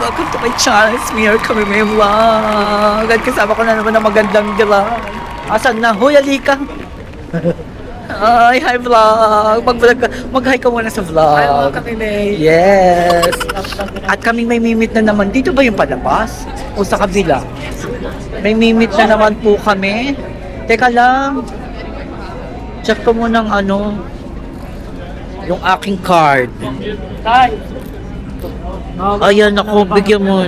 Welcome to my channel. It's me, kami may vlog. At kasama ko na naman ang magandang vlog. Asan na? Hoy, alika. Ay, hi vlog. Mag-vlog ka. Mag-hi ka muna sa vlog. Hi, welcome May. Yes. At kaming may mimit na naman. Dito ba yung palabas? O sa kabila? May mimit na naman po kami. Teka lang. Check ko muna ng ano. Yung aking card. Hi. Ayan ako, bigyan mo.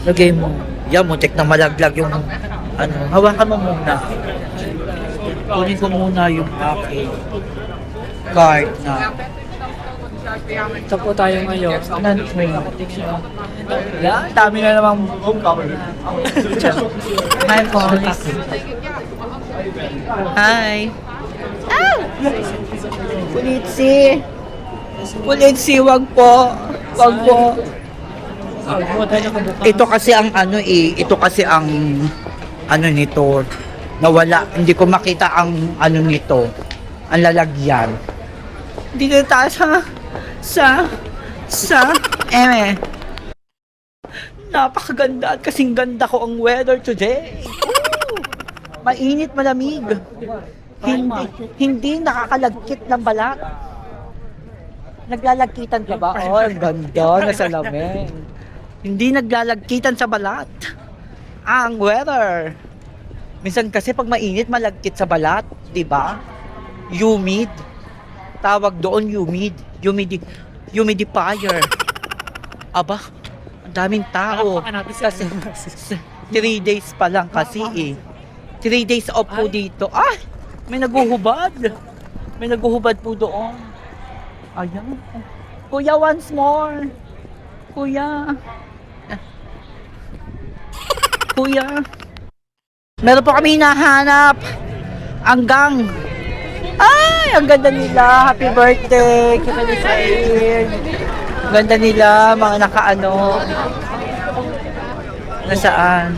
Lagay mo. Yan mo, tek na malaglag yung ano. Hawakan mo muna. Kunin ko muna yung aking card na. Ito po tayo ngayon. Yan, dami na namang homecoming. Hi, Paulis. Hi. Ah! Pulitsi. Pulitsi, wag po. Wag po. Ito kasi ang ano ito kasi ang ano nito. Nawala, hindi ko makita ang ano nito. Ang lalagyan. Dito tayo sa napakaganda at kasing ganda ko ang weather today. Woo! Mainit, malamig. Hindi nakakalagkit ng balat. Naglalagkitan ka ba? Oh, ang ganda na salamin. Hindi naglalagkitan sa balat. Ang weather. Minsan kasi pag mainit, malagkit sa balat, 'di ba? Humid. Tawag doon humid. Humidifier. Aba, ang daming tao. Kasi 3 days pa lang kasi eh. 3 days off po dito. Ah, may naguhubad. May naguhubad po doon. Ayan. Kuya, once more. Kuya. Kuya. Meron po kami hinahanap. Anggang. Ay, ang ganda nila. Happy birthday. Kita ni Sair. Ang ganda nila. Mga nakaano. Nasaan?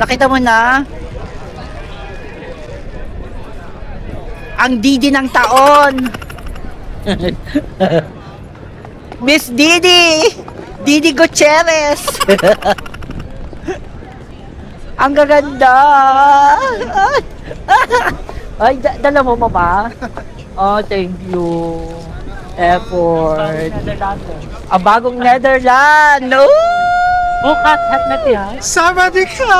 Nakita mo na? Ang Didi ng taon. Miss Didi! Didi Gutierrez! Ang gaganda! Ay, dala mo ba? Oh, thank you. Effort. Ang bagong Netherlands! No! Oh, cat hat na tiya. Sawadika!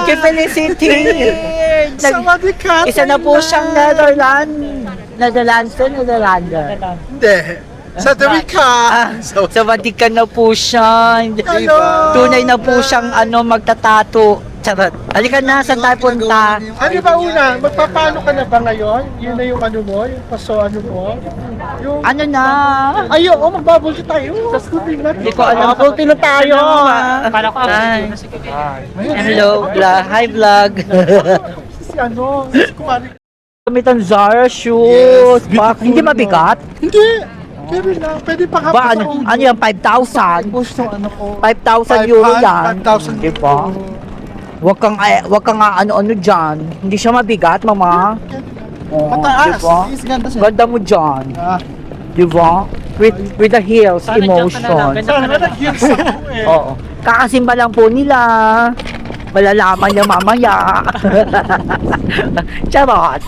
Felicity! Sawadika! Isa na po siyang Netherlands. Netherlands to Netherlander. Hindi. Sawadika! Sa Vatican na po siya. Hello! Tunay na po siyang magtatato. Charot. Halika na, saan tayo punta? Ano ba una? Magpapano ka na ba ngayon? Yun na yung ano mo? Yung paso ano mo? Yung... Ano na? Ay, oo, magbabulti tayo. Sa scooping natin. Hindi ko alam. Magbabulti na tayo. Para ko Hi. Hello, vlog. Hi, vlog. Si ano? Si Kumari. Gamitan Zara shoes. Hindi mabigat? Hindi. Pero lang. Pwede pa kapag Ba, ano yan? 5,000? Gusto ano ko. 5,000 euro yan. 5,000 Diba? Huwag kang ano-ano dyan. Hindi siya mabigat, mama. Oh, Mataas. diba? Is ganda siya. Ganda mo dyan. Ah. Diba? With the heels, Sana dyan ka na lang. emotion. Ganda Sana nag-heels ako eh. Oo. Kakasimba lang po nila. Malalaman niya mamaya. Charot.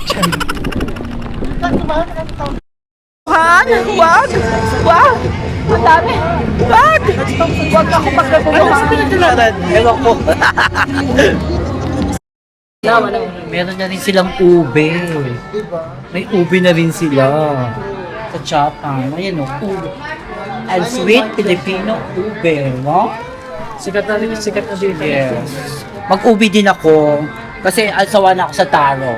Han, wag! Wag! Ang dami! Wag! Wag ako magkabuluhan. Ewan ko. Meron na rin silang ube. May ube na rin sila. Sa Japan. Ayan o, ube. And sweet Filipino ube, no? Sikat na dito. Yes. Mag-ubi din ako. Kasi alsawa na ako sa taro.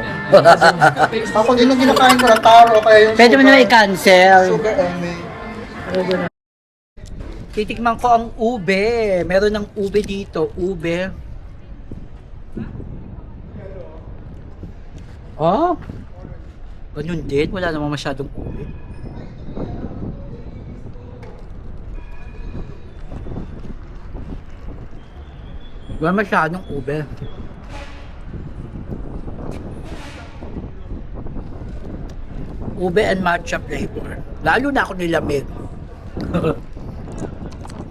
Ako din yung kinakain ko na taro kaya yung Pwede mo naman i-cancel. sugar only. Titikman ko ang ube. Meron ng ube dito. Ube. Oh. Ganun din. Wala namang masyadong ube. Wala masyadong ube. Ube and matcha flavor. Lalo na ako nilamig.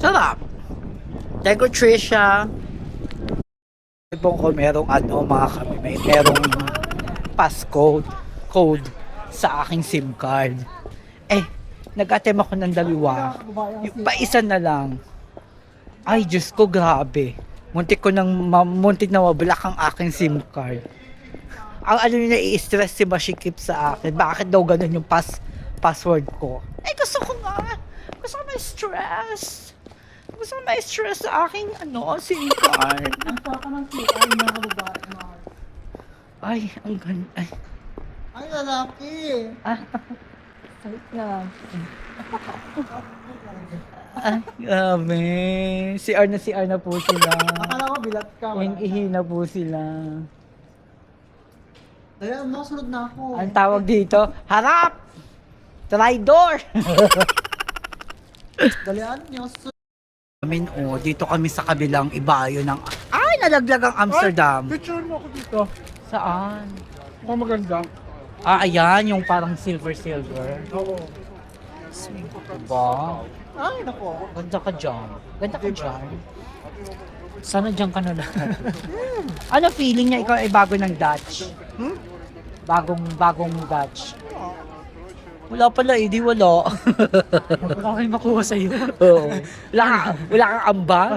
Sarap. Thank you, Trisha. Ibang ko merong mga kami, merong code sa aking SIM card. Nag-attempt ako ng dalawa. Yung pa isa na lang. Ay, Diyos ko, grabe. Muntik na mablock ang aking SIM card. Ang nai-stress si Mashikip sa akin. Bakit daw ganun yung password ko? Gusto ko nga. Gusto ko ma-stress. Gusto ko ma-stress sa aking SIM card. Ang paka ng CI mga kababae. Ay, ang ganda. Ay, lalaki. Sakit na. Ay, grabe. CR na po sila. Akala ko bilat ka. Ihi na po sila. Kaya nasunod na ako. Ang tawag dito, harap! Traidor! Dalian nyo. Dito kami sa kabilang ibayo ng... Ay, nalaglag ang Amsterdam. Picture mo ako dito. Saan? Mukhang maganda. Ayan, yung parang silver. Oo. Diba? Ay, nako. Ganda ka dyan. Sana dyan ka na lang. Ano feeling niya ikaw ay bago ng Dutch? Bagong Dutch. Wala pala di wala. Wala kayong makuha sa'yo. Oo. Wala kang ambang.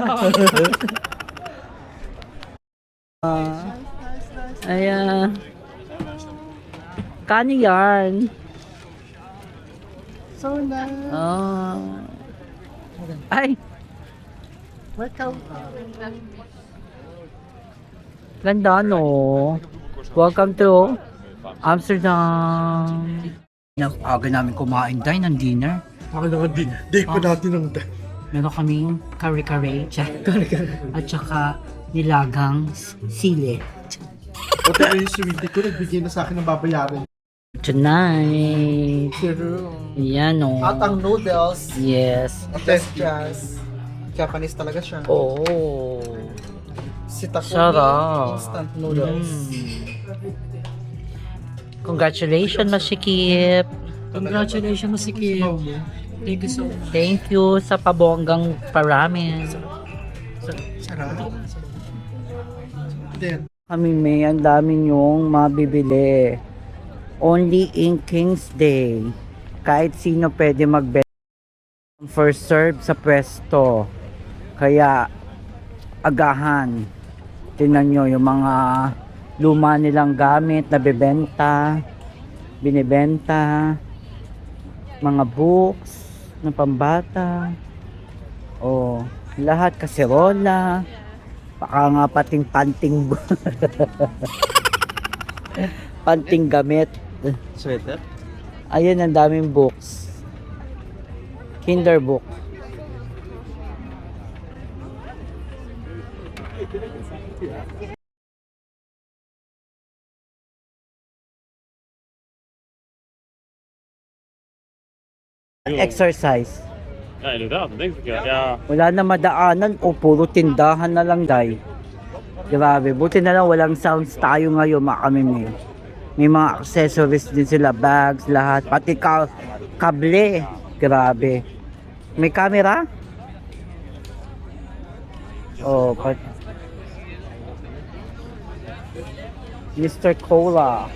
Ayan. Kano yan? So nice. Ay, Welcome. ganda no. Welcome to Amsterdam. Aga namin kumain dahil ng dinner. Ako naman din. Day pa natin ang Meron kaming kare-kare, at saka nilagang sili. Ito yung sweetie ko. Nagbigay na sa akin ng babayaran. Tonight. Yan o. At ang noodles. Yes. Test jazz. Japanese talaga siya. Oh. Si Takumi Sarap. instant noodles. Congratulations, Mashikip. Congratulations, Masikip. Thank you so much. Thank you sa pabonggang parami. Sarap. Then, Kami may ang dami yung mabibili. Only in King's Day. Kahit sino pwede magbenta. First serve sa pwesto. Kaya agahan. Tingnan nyo yung mga luma nilang gamit na binibenta. Mga books na pambata. Lahat kaserola. Baka nga pating panting panting gamit. sweater. Ayun, ang daming books. Kinder book. Exercise. Ja, inderdaad, dat denk ik ja. Wala na madaanan o puro tindahan na lang, day. Grabe, buti na lang walang sounds tayo ngayon, makamimi. May mga accessories din sila, bags, lahat, pati kable. Grabe. May camera? Mr. Cola.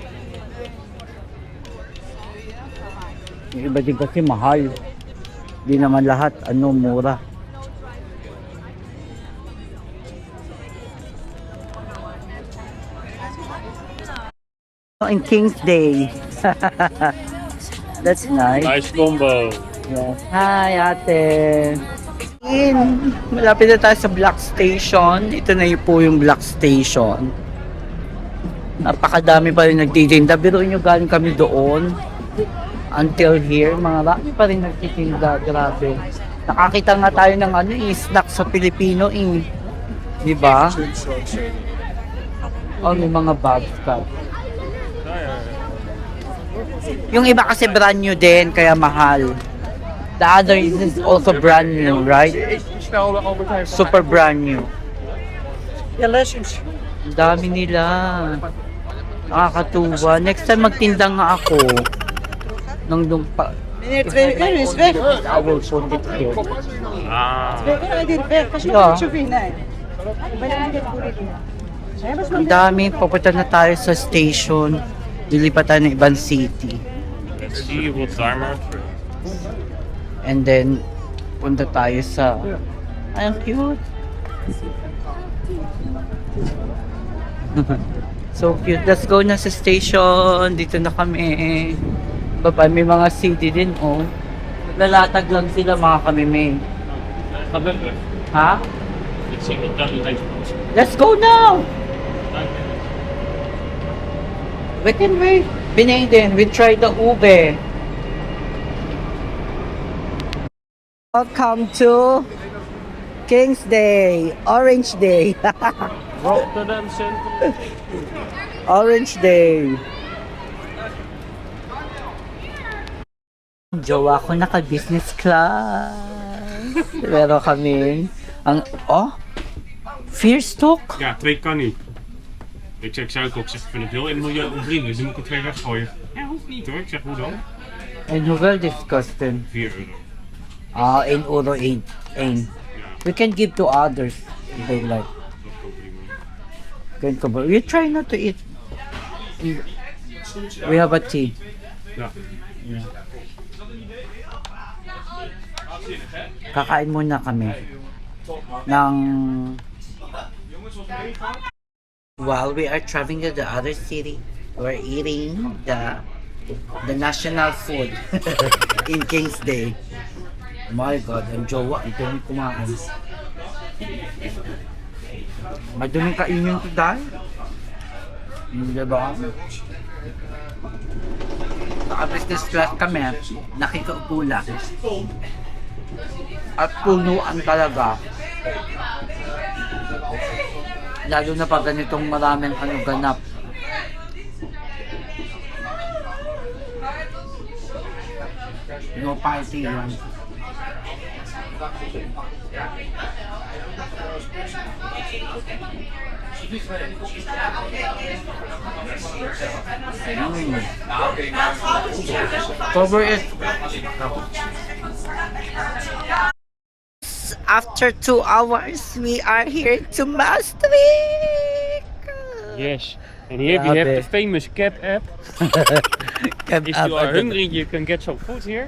Yung iba din kasi mahal. Di naman lahat mura. In King's Day. That's nice. Nice combo. Yes. Hi, ate. Malapit na tayo sa Black Station. Ito na po yung Black Station. Napakadami pa rin nagtitinda. Biro nyo galing kami doon. Until here, marami pa rin nagtitinda. Grabe. Nakakita nga tayo ng snack sa Pilipino Di ba? May mga bags ka. Yung iba kasi brand new din, kaya mahal. The other is also brand new, right? Super brand new. Ang dami nila. Nakakatuwa. Next time magtinda nga ako. Meneer, 2 euro is weg. I will put it here. Ah. 2 euro dit weg. Pas Ja. op, nee. Ang dami, papunta na tayo sa station. Lilipat tayo ng ibang city. Let's see what's Dharma. And then, punta tayo sa... Ay, ang cute. So cute. Let's go na sa station. Dito na kami. Baba, may mga city din, oh. Lalatag lang sila, mga kamimeng. Ha? Let's see what Dharma is. Let's go now! We can wait. Binayden, we try the ube. Welcome to King's Day, Orange Day. Rotterdam Central. Orange Day. Jowa ko naka-business class. Pero kami, Fierce talk. Ja, 2 kan niet. Ik zeg suiker op, zeg ik vind het heel milieu onvriendelijk, dus moet ik er 2 weggooien. Ja, hoeft niet hoor. Ik zeg hoe dan? En hoeveel dit kosten? 4 euro. Ah, 1 euro 1. We can give to others if they like. Dat is ook prima. Can cover. We try not to eat. We have a tea. Ja. Kakain muna kami ng... While we are traveling to the other city, we're eating the national food in King's Day. My God, ang jowa, ito yung kumain. Maduming kainin ito dahil. Diba? Naka-business class kami, nakikaupo lang. At punuan talaga. Lalo na pag ganitong maraming ganap. No party yun. Cover it. After 2 hours, we are here to Maastricht. Yes. And here we have the famous Cab app. If you are hungry, you can get some food here.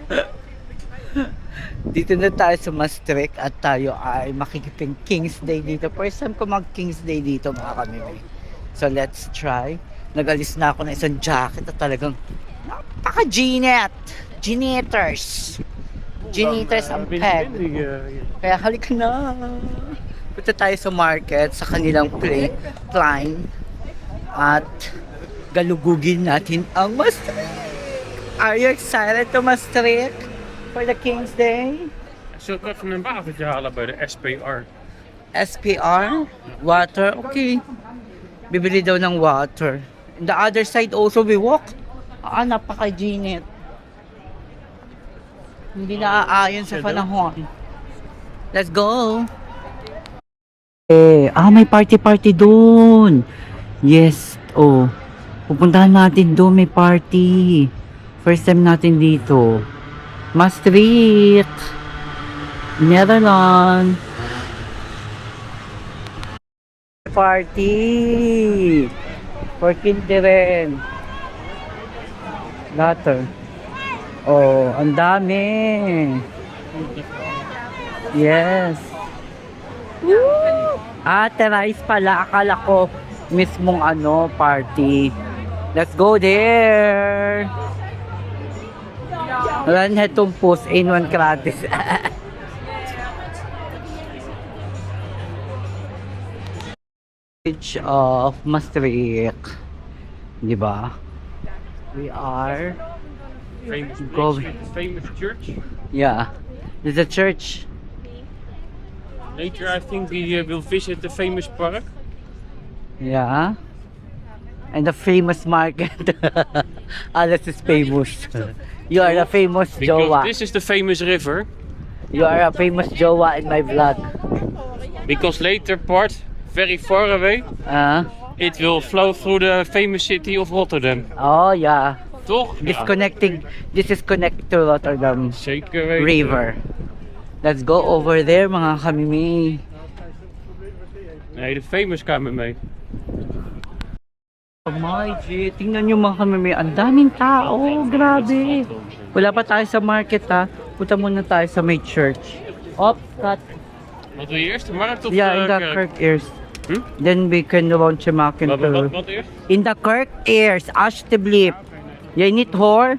Dito na tayo sa Maastricht at tayo ay makikiping King's Day dito. First time ko mag King's Day dito, mga kamimi. So let's try. Nag-alis na ako ng isang jacket at talagang napaka-G-net. G-neters. G-neters ang peg. Kaya halika na. Punta tayo sa market, sa kanilang plane. At galugugin natin ang Maastricht. Are you excited to Maastricht for the King's Day? Zullen we even een wagentje halen bij de SPR? SPR? Water? Okay. Bibili daw ng water. In the other side also we walk. Napaka-G-net. Hindi naaayon sa panahon. Let's go! May party doon. Yes, pupuntahan natin doon, may party. First time natin dito. Maastricht, Netherlands. Party for kinderen. Later. Ang dami. Yes. Woo! Rice pala. Akala ko mismong party. Let's go there. Wala na itong post in one gratis. Of Maastricht. Diba? We are Famous church. Yeah. There's a church. Later I think we will visit the famous park. Yeah. And the famous market. This is famous. You are a famous Because Jowa. this is the famous river. You are a famous Jowa in my vlog. Because later part, very far away, it will flow through the famous city of Rotterdam. Oh yeah. toch? This is connected to Rotterdam Zeker weten. River. Let's go over there mga kamimi. Nee, de famous kamer mee. Oh my G, tingnan nyo mga kamimi, ang daming tao, grabe. Wala pa tayo sa market ha, punta muna tayo sa may church. Cut. Wat wil je eerst? De markt of Yeah, de in the kerk? Kirk Ears. Hm? Then we can launch a market. Wat eerst? In the Kirk Ears, alsjeblieft. Jij niet hoor?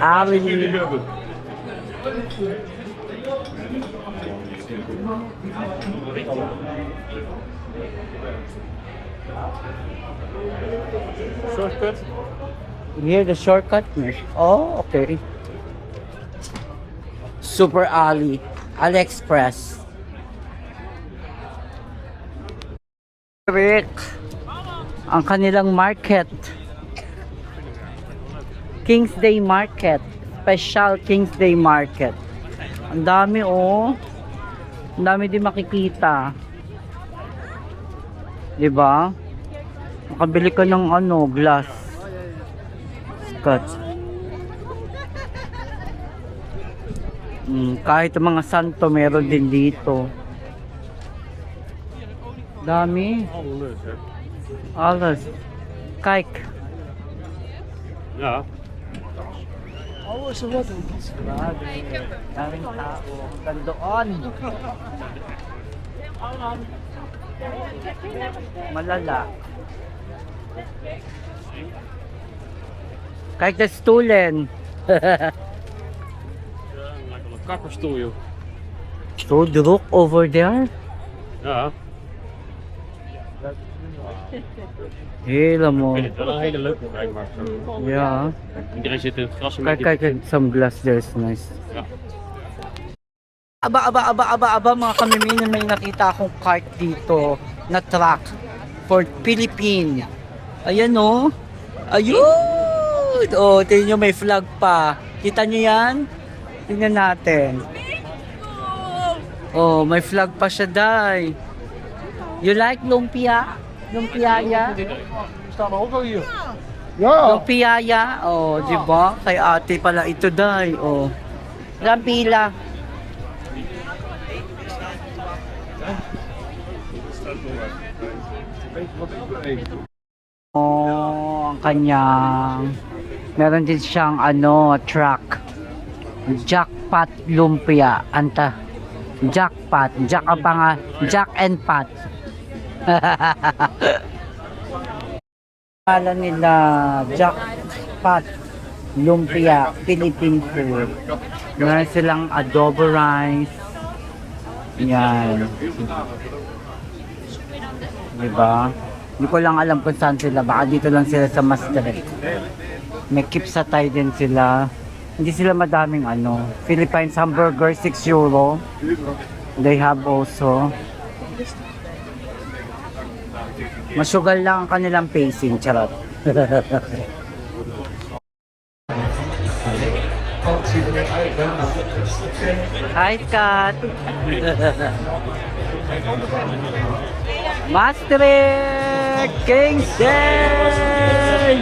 Ali. Shortcut? Here the shortcut. Oh, okay. Super Ali, AliExpress. Rick, ang kanilang market. King's Day Market. Special King's Day Market. Ang dami oh. Ang dami din makikita. 'Di ba? Makabili ka ng ano, glass. Scotch. Kahit ang mga santo meron din dito. Dami. Alles, hè? Alles. Kijk. Ja. Daming tao. Gandoon. Malala. Kijk de stoelen. Lijkt wel een kakkerstoel, joh. So druk over there. Ja. Helemaal. Ik vind het wel een hele leuke wijk, maar zo. Ja. Iedereen zit in het gras. Een Kijk, beetje- kijk, some glass there is nice. Ja. Aba mga kamimino, may nakita akong cart dito na truck for Philippine. Ayan o. Ayun! O, tingnan nyo may flag pa. Kita nyo yan? Tingnan natin. Oh, may flag pa siya, Day. You like lumpia? Lumpia ya? Staan ook al hier. Ja. Lumpia ya? Oh, di ba? Kay ate pala ito, Day. Oh. Ilang pila? Oh, ang kanyang meron din siyang ano, truck. Jackpot lumpia. Anta. Jackpot. Jack ang panga. Jack and Pot. Kala nila Jackpot lumpia Philippine food. Meron silang adobo rice. Yan. Diba? Hindi ko lang alam kung saan sila. Baka dito lang sila sa Maastricht. May kipsatay din sila. Hindi sila madaming ano. Philippines hamburger, 6 euro. They have also. Masugal lang ang kanilang pacing. Charot. Hi, Kat. Maastricht King's Day!